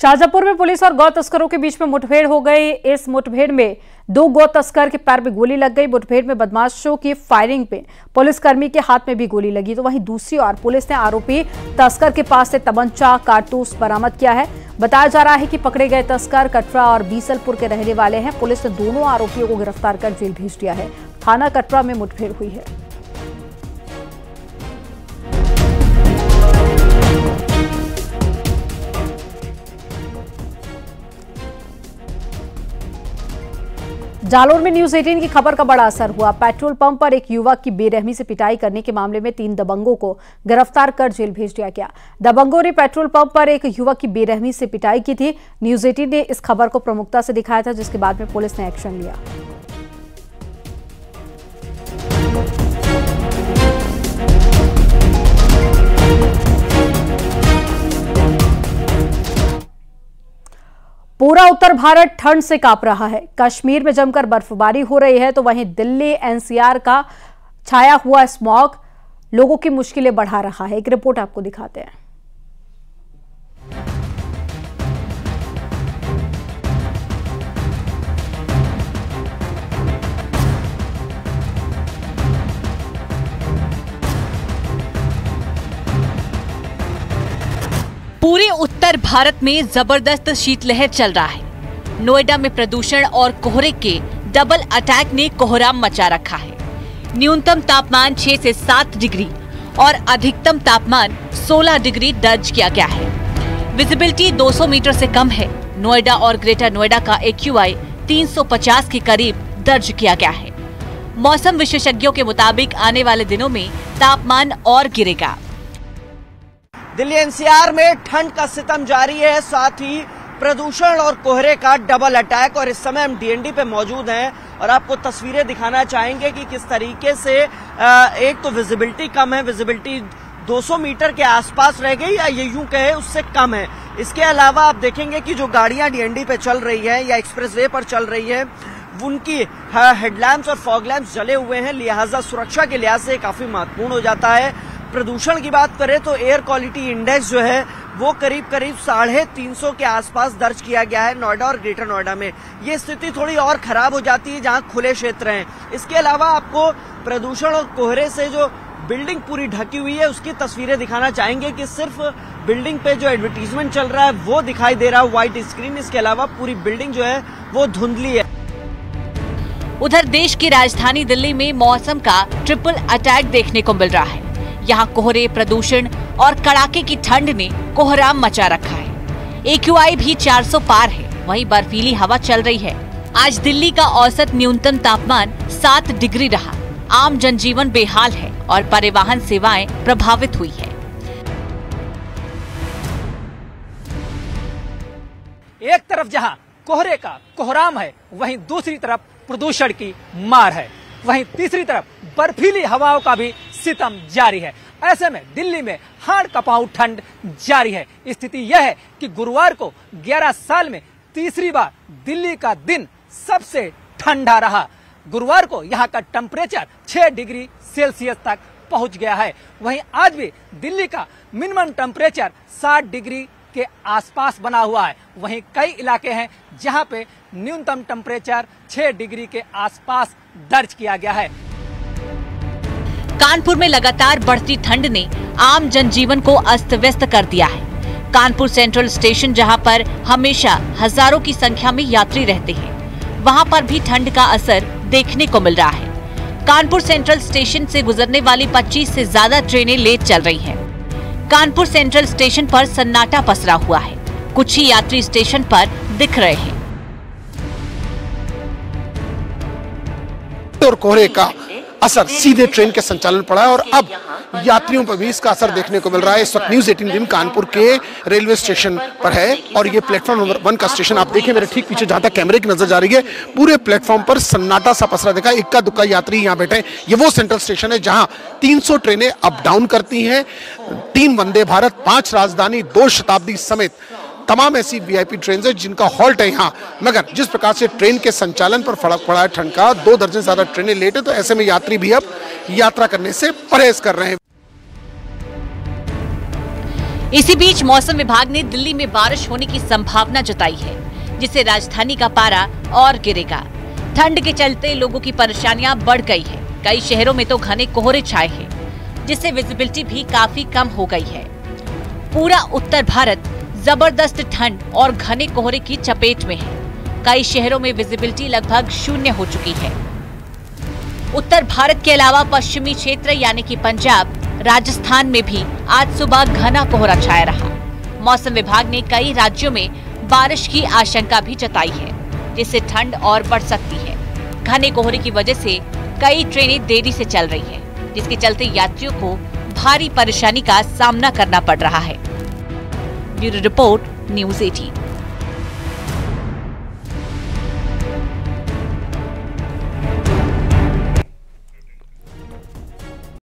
शाहजहांपुर में पुलिस और गौ तस्करों के बीच में मुठभेड़ हो गई। इस मुठभेड़ में 2 गौ तस्कर के पैर में गोली लग गई। मुठभेड़ में बदमाशों की फायरिंग पे पुलिसकर्मी के हाथ में भी गोली लगी। तो वहीं दूसरी ओर पुलिस ने आरोपी तस्कर के पास से तमंचा, कारतूस बरामद किया है। बताया जा रहा है कि पकड़े गए तस्कर कटरा और बीसलपुर के रहने वाले हैं। पुलिस ने दोनों आरोपियों को गिरफ्तार कर जेल भेज दिया है। थाना कटरा में मुठभेड़ हुई है। जालोर में न्यूज 18 की खबर का बड़ा असर हुआ। पेट्रोल पंप पर एक युवक की बेरहमी से पिटाई करने के मामले में 3 दबंगों को गिरफ्तार कर जेल भेज दिया गया। दबंगों ने पेट्रोल पंप पर एक युवक की बेरहमी से पिटाई की थी। न्यूज 18 ने इस खबर को प्रमुखता से दिखाया था, जिसके बाद में पुलिस ने एक्शन लिया। पूरा उत्तर भारत ठंड से कांप रहा है। कश्मीर में जमकर बर्फबारी हो रही है, तो वहीं दिल्ली एनसीआर का छाया हुआ स्मॉग लोगों की मुश्किलें बढ़ा रहा है। एक रिपोर्ट आपको दिखाते हैं। पूरे उत्तर भारत में जबरदस्त शीतलहर चल रहा है। नोएडा में प्रदूषण और कोहरे के डबल अटैक ने कोहराम मचा रखा है। न्यूनतम तापमान 6 से 7 डिग्री और अधिकतम तापमान 16 डिग्री दर्ज किया गया है। विजिबिलिटी 200 मीटर से कम है। नोएडा और ग्रेटर नोएडा का AQI 350 के करीब दर्ज किया गया है। मौसम विशेषज्ञों के मुताबिक आने वाले दिनों में तापमान और गिरेगा। दिल्ली एनसीआर में ठंड का सितम जारी है, साथ ही प्रदूषण और कोहरे का डबल अटैक। और इस समय हम DND पे मौजूद हैं और आपको तस्वीरें दिखाना चाहेंगे कि किस तरीके से एक तो विजिबिलिटी कम है, विजिबिलिटी 200 मीटर के आसपास रह गई या ये यूं कहे उससे कम है। इसके अलावा आप देखेंगे कि जो गाड़ियां DND पे चल रही है या एक्सप्रेसवे पर चल रही है, उनकी हेडलैम्प्स और फॉग लैम्प्स जले हुए हैं, लिहाजा सुरक्षा के लिहाज से काफी महत्वपूर्ण हो जाता है। प्रदूषण की बात करें तो एयर क्वालिटी इंडेक्स जो है वो करीब 350 के आसपास दर्ज किया गया है नोएडा और ग्रेटर नोएडा में। ये स्थिति थोड़ी और खराब हो जाती है जहां खुले क्षेत्र हैं। इसके अलावा आपको प्रदूषण और कोहरे से जो बिल्डिंग पूरी ढकी हुई है उसकी तस्वीरें दिखाना चाहेंगे कि सिर्फ बिल्डिंग पे जो एडवर्टीजमेंट चल रहा है वो दिखाई दे रहा है व्हाइट स्क्रीन। इसके अलावा पूरी बिल्डिंग जो है वो धुंधली है। उधर देश की राजधानी दिल्ली में मौसम का ट्रिपल अटैक देखने को मिल रहा है। यहाँ कोहरे, प्रदूषण और कड़ाके की ठंड ने कोहराम मचा रखा है। AQI भी 400 पार है। वहीं बर्फीली हवा चल रही है। आज दिल्ली का औसत न्यूनतम तापमान 7 डिग्री रहा। आम जनजीवन बेहाल है और परिवहन सेवाएं प्रभावित हुई है। एक तरफ जहां कोहरे का कोहराम है, वहीं दूसरी तरफ प्रदूषण की मार है। वहीं तीसरी तरफ बर्फीली हवाओं का भी सितम जारी है। ऐसे में दिल्ली में हाड़ कपाऊ ठंड जारी है। स्थिति यह है कि गुरुवार को 11 साल में तीसरी बार दिल्ली का दिन सबसे ठंडा रहा। गुरुवार को यहाँ का टेम्परेचर 6 डिग्री सेल्सियस तक पहुँच गया है। वहीं आज भी दिल्ली का मिनिमम टेम्परेचर 60 डिग्री के आसपास बना हुआ है। वहीं कई इलाके हैं जहाँ पे न्यूनतम टेम्परेचर 6 डिग्री के आसपास दर्ज किया गया है। कानपुर में लगातार बढ़ती ठंड ने आम जनजीवन को अस्त व्यस्त कर दिया है। कानपुर सेंट्रल स्टेशन, जहां पर हमेशा हजारों की संख्या में यात्री रहते हैं, वहां पर भी ठंड का असर देखने को मिल रहा है। कानपुर सेंट्रल स्टेशन से गुजरने वाली 25 से ज्यादा ट्रेनें लेट चल रही हैं। कानपुर सेंट्रल स्टेशन पर सन्नाटा पसरा हुआ है। कुछ ही यात्री स्टेशन पर दिख रहे हैं। और कोहरे का असर सीधे ट्रेन के संचालन पड़ा है और अब यात्रियों पर भी इसका असर देखने को मिल रहा है। इस वक्त न्यूज 18 टीम कानपुर के रेलवे स्टेशन पर है और ये प्लेटफॉर्म नंबर 1 का स्टेशन आप देखें मेरे ठीक पीछे, जहां तक कैमरे की नजर जा रही है पूरे प्लेटफॉर्म पर सन्नाटा सा पसरा देखा। इक्का दुक्का यात्री यहाँ बैठे हैं। ये वो सेंट्रल स्टेशन है जहां 300 ट्रेनें अप डाउन करती हैं। 3 वंदे भारत, 5 राजधानी, 2 शताब्दी समेत तमाम ऐसी VIP ट्रेन है जिनका हॉल्ट है यहाँ। मगर जिस प्रकार से ट्रेन के संचालन पर फर्क पड़ा है ठंड का, 2 दर्जन से ज्यादा ट्रेनें लेट है, तो ऐसे में यात्री भी अब यात्रा करने से परहेज कर रहे हैं। इसी बीच मौसम विभाग ने दिल्ली में बारिश होने की संभावना जताई है, जिससे राजधानी का पारा और गिरेगा। ठंड के चलते लोगों की परेशानियां बढ़ गई है। कई शहरों में तो घने कोहरे छाए हैं, जिससे विजिबिलिटी भी काफी कम हो गई है। पूरा उत्तर भारत जबरदस्त ठंड और घने कोहरे की चपेट में है। कई शहरों में विजिबिलिटी लगभग शून्य हो चुकी है। उत्तर भारत के अलावा पश्चिमी क्षेत्र यानी कि पंजाब, राजस्थान में भी आज सुबह घना कोहरा छाया रहा। मौसम विभाग ने कई राज्यों में बारिश की आशंका भी जताई है, जिससे ठंड और बढ़ सकती है। घने कोहरे की वजह से कई ट्रेनें देरी से चल रही हैं, जिसके चलते यात्रियों को भारी परेशानी का सामना करना पड़ रहा है। Bureau report, news 18।